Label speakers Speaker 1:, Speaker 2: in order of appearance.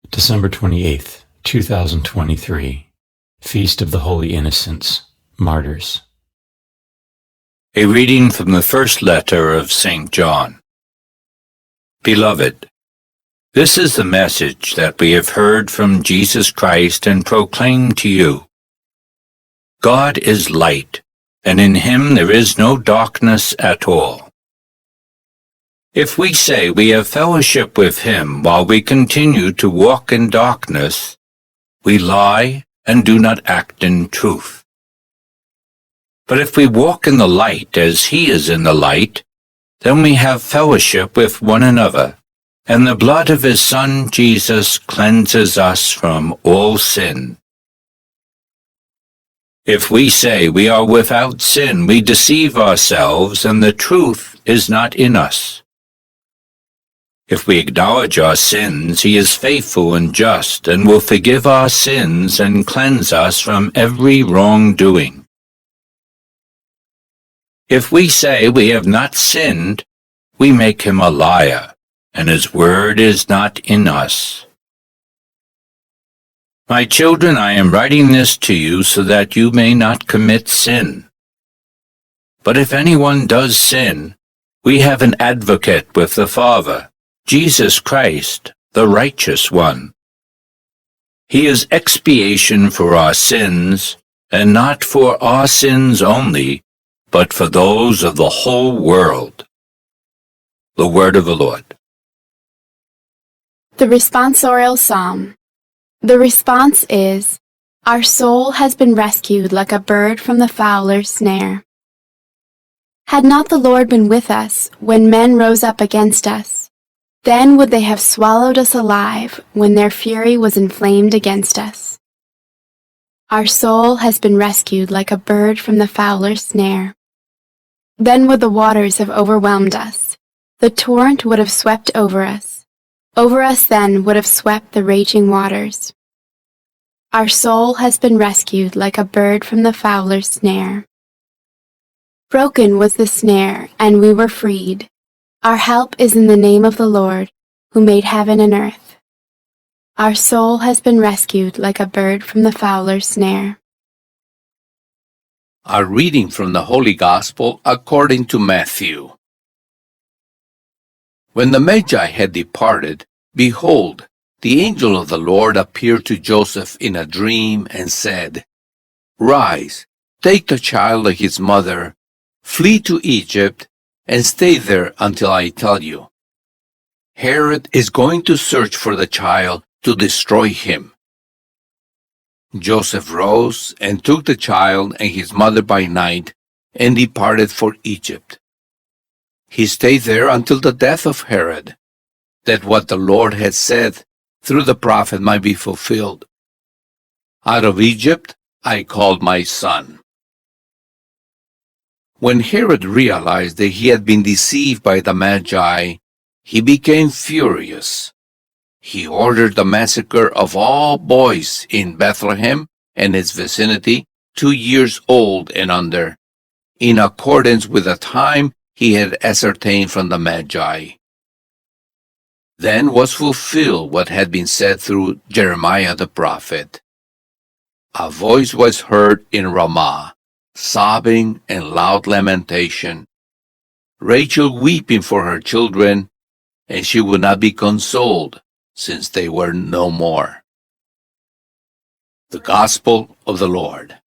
Speaker 1: December 28th, 2023, Feast of the Holy Innocents, Martyrs.
Speaker 2: A reading from the first letter of St. John. Beloved, this is the message that we have heard from Jesus Christ and proclaim to you. God is light, and in him there is no darkness at all. If we say we have fellowship with him while we continue to walk in darkness, we lie and do not act in truth. But if we walk in the light as he is in the light, then we have fellowship with one another, and the blood of his Son Jesus cleanses us from all sin. If we say we are without sin, we deceive ourselves, and the truth is not in us. If we acknowledge our sins, he is faithful and just, and will forgive our sins and cleanse us from every wrongdoing. If we say we have not sinned, we make him a liar, and his word is not in us. My children, I am writing this to you so that you may not commit sin. But if anyone does sin, we have an advocate with the Father, Jesus Christ, the righteous one. He is expiation for our sins, and not for our sins only, but for those of the whole world. The word of the Lord.
Speaker 3: The responsorial psalm. The response is, "Our soul has been rescued like a bird from the fowler's snare." Had not the Lord been with us when men rose up against us, then would they have swallowed us alive when their fury was inflamed against us. Our soul has been rescued like a bird from the fowler's snare. Then would the waters have overwhelmed us. The torrent would have swept over us. Over us then would have swept the raging waters. Our soul has been rescued like a bird from the fowler's snare. Broken was the snare, and we were freed. Our help is in the name of the Lord, who made heaven and earth. Our soul has been rescued like a bird from the fowler's snare.
Speaker 4: A reading from the Holy Gospel according to Matthew. When the Magi had departed, behold, the angel of the Lord appeared to Joseph in a dream and said, "Rise, take the child and his mother, flee to Egypt, and stay there until I tell you. Herod is going to search for the child to destroy him." Joseph rose and took the child and his mother by night and departed for Egypt. He stayed there until the death of Herod, that what the Lord had said through the prophet might be fulfilled. "Out of Egypt I called my son." When Herod realized that he had been deceived by the Magi, he became furious. He ordered the massacre of all boys in Bethlehem and its vicinity 2 years old and under, in accordance with the time he had ascertained from the Magi. Then was fulfilled what had been said through Jeremiah the prophet. A voice was heard in Ramah, sobbing and loud lamentation, Rachel weeping for her children, and she would not be consoled, since they were no more. The Gospel of the Lord.